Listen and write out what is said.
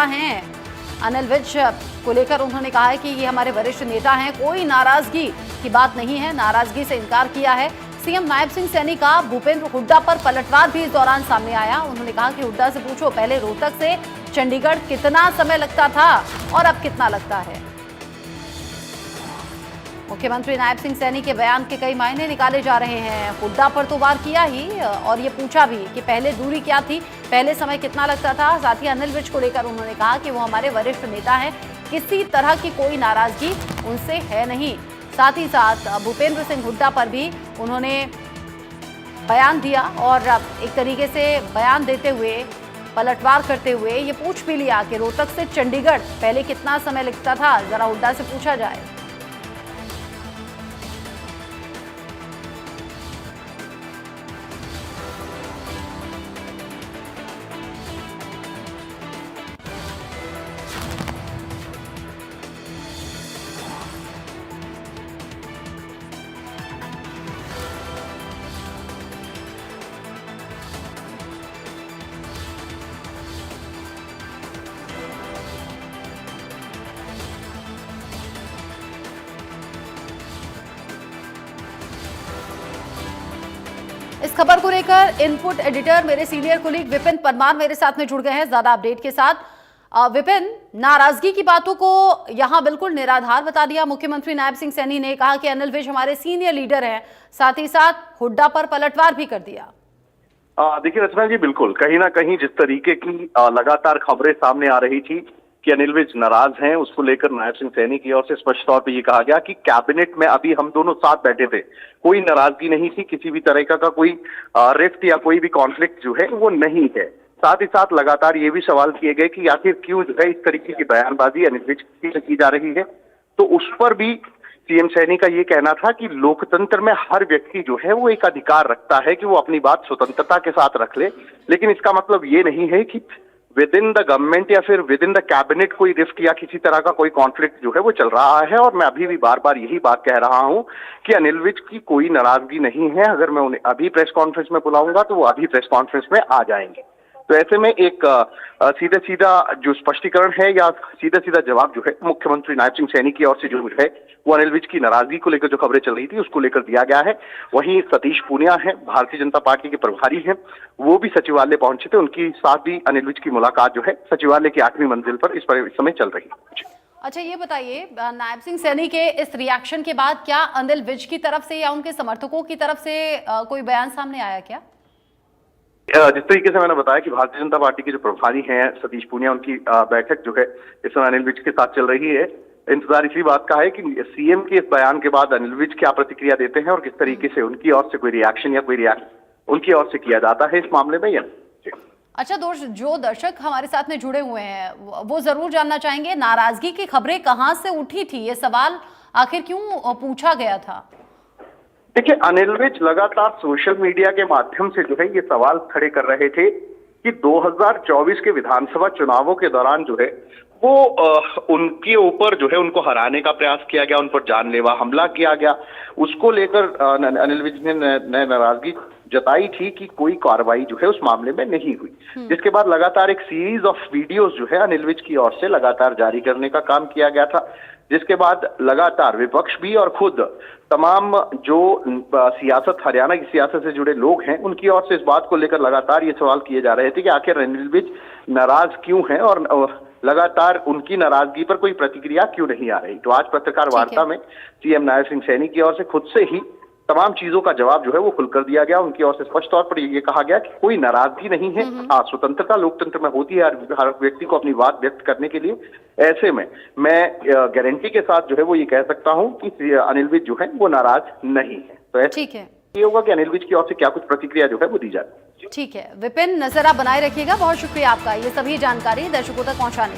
हैं अनिल विज को लेकर उन्होंने कहा है कि ये हमारे वरिष्ठ नेता हैं, कोई नाराजगी की बात नहीं है, नाराजगी से इनकार किया है। सीएम नायब सिंह सैनी का भूपेंद्र हुड्डा पर पलटवार भी इस दौरान सामने आया। उन्होंने कहा कि हुड्डा से पूछो पहले रोहतक से चंडीगढ़ कितना समय लगता था और अब कितना लगता है। मुख्यमंत्री नायब सिंह सैनी के बयान के कई मायने निकाले जा रहे हैं। हुड्डा पर तो वार किया ही और ये पूछा भी कि पहले दूरी क्या थी, पहले समय कितना लगता था। साथ ही अनिल विज को लेकर उन्होंने कहा कि वो हमारे वरिष्ठ नेता हैं, किसी तरह की कोई नाराजगी उनसे है नहीं। साथ ही साथ भूपेंद्र सिंह हुड्डा पर भी उन्होंने बयान दिया और एक तरीके से बयान देते हुए पलटवार करते हुए ये पूछ भी लिया कि रोहतक से चंडीगढ़ पहले कितना समय लगता था, जरा हुड्डा से पूछा जाए। इस खबर को लेकर इनपुट एडिटर मेरे सीनियर कोलीग विपिन परमार मेरे साथ में जुड़ गए हैं ज्यादा अपडेट के साथ। विपिन, नाराजगी की बातों को यहां बिल्कुल निराधार बता दिया मुख्यमंत्री नायब सिंह सैनी ने। कहा कि अनिल विज हमारे सीनियर लीडर हैं, साथ ही साथ हुड्डा पर पलटवार भी कर दिया। देखिए रचना जी, बिल्कुल कहीं ना कहीं जिस तरीके की लगातार खबरें सामने आ रही थी कि अनिल विज नाराज हैं, उसको लेकर नायब सिंह सैनी की ओर से स्पष्ट तौर पे ये कहा गया कि कैबिनेट में अभी हम दोनों साथ बैठे थे, कोई नाराजगी नहीं थी, किसी भी तरह का कोई रिफ्ट या कोई भी कॉन्फ्लिक्ट जो है वो नहीं है। साथ ही साथ लगातार ये भी सवाल किए गए कि आखिर क्यों जो है इस तरीके की बयानबाजी अनिल विज की जा रही है। तो उस पर भी सीएम सैनी का ये कहना था कि लोकतंत्र में हर व्यक्ति जो है वो एक अधिकार रखता है कि वो अपनी बात स्वतंत्रता के साथ रख ले, लेकिन इसका मतलब ये नहीं है कि विद इन द गवर्नमेंट या फिर विद इन द कैबिनेट कोई रिफ्ट या किसी तरह का कोई कॉन्फ्लिक्ट जो है वो चल रहा है। और मैं अभी भी बार बार यही बात कह रहा हूं कि अनिल विज की कोई नाराजगी नहीं है। अगर मैं उन्हें अभी प्रेस कॉन्फ्रेंस में बुलाऊंगा तो वो अभी प्रेस कॉन्फ्रेंस में आ जाएंगे। तो ऐसे में एक सीधा सीधा जो स्पष्टीकरण है या सीधा सीधा जवाब जो है मुख्यमंत्री नायब सिंह सैनी की ओर से जो है वो अनिल विज की नाराजगी को लेकर जो खबरें चल रही थी उसको लेकर दिया गया है। वहीं सतीश पूनिया है, भारतीय जनता पार्टी के प्रभारी हैं, वो भी सचिवालय पहुंचे थे, उनकी साथ भी अनिल विज की मुलाकात जो है सचिवालय की 8वीं मंजिल पर इस समय चल रही है। अच्छा, ये बताइए, नायब सिंह सैनी के इस रिएक्शन के बाद क्या अनिल विज की तरफ से या उनके समर्थकों की तरफ से कोई बयान सामने आया क्या? जिस तरीके से मैंने बताया कि भारतीय जनता पार्टी के जो प्रभारी हैं सतीश पूनिया, उनकी बैठक जो है इस समय अनिल विज के साथ चल रही है। इंतजार इसी बात का है कि सीएम के इस बयान के बाद अनिल विज क्या प्रतिक्रिया देते हैं और किस तरीके से उनकी ओर से कोई रिएक्शन या कोई रिएक्शन उनकी ओर से किया जाता है इस मामले में। या अच्छा, जो दर्शक हमारे साथ में जुड़े हुए हैं वो जरूर जानना चाहेंगे, नाराजगी की खबरें कहां से उठी थी, ये सवाल आखिर क्यों पूछा गया था? देखिए, अनिल विज लगातार सोशल मीडिया के माध्यम से जो है ये सवाल खड़े कर रहे थे कि 2024 के विधानसभा चुनावों के दौरान जो है वो उनके ऊपर जो है उनको हराने का प्रयास किया गया, उन पर जानलेवा हमला किया गया। उसको लेकर अनिल विज ने नाराजगी जताई थी कि कोई कार्रवाई जो है उस मामले में नहीं हुई, जिसके बाद लगातार एक सीरीज ऑफ वीडियोस जो है अनिल विज की ओर से लगातार जारी करने का काम किया गया था, जिसके बाद लगातार विपक्ष भी और खुद तमाम जो सियासत, हरियाणा की सियासत से जुड़े लोग हैं, उनकी ओर से इस बात को लेकर लगातार ये सवाल किए जा रहे थे कि आखिर अनिल विज नाराज क्यों हैं और लगातार उनकी नाराजगी पर कोई प्रतिक्रिया क्यों नहीं आ रही। तो आज पत्रकार वार्ता में सीएम नायब सिंह सैनी की ओर से खुद से ही तमाम चीजों का जवाब जो है वो खुलकर दिया गया। उनकी ओर से स्पष्ट तौर पर ये कहा गया कि कोई नाराजगी नहीं है। हाँ, स्वतंत्रता लोकतंत्र में होती है हर व्यक्ति को अपनी बात व्यक्त करने के लिए। ऐसे में मैं गारंटी के साथ जो है वो ये कह सकता हूँ कि अनिल विज जो है वो नाराज नहीं है। तो ठीक है, ये होगा कि अनिल विज की ओर से क्या कुछ प्रतिक्रिया जो है वो दी जाए। ठीक है विपिन, नजर आप बनाए रखिएगा। बहुत शुक्रिया आपका ये सभी जानकारी दर्शकों तक पहुंचाने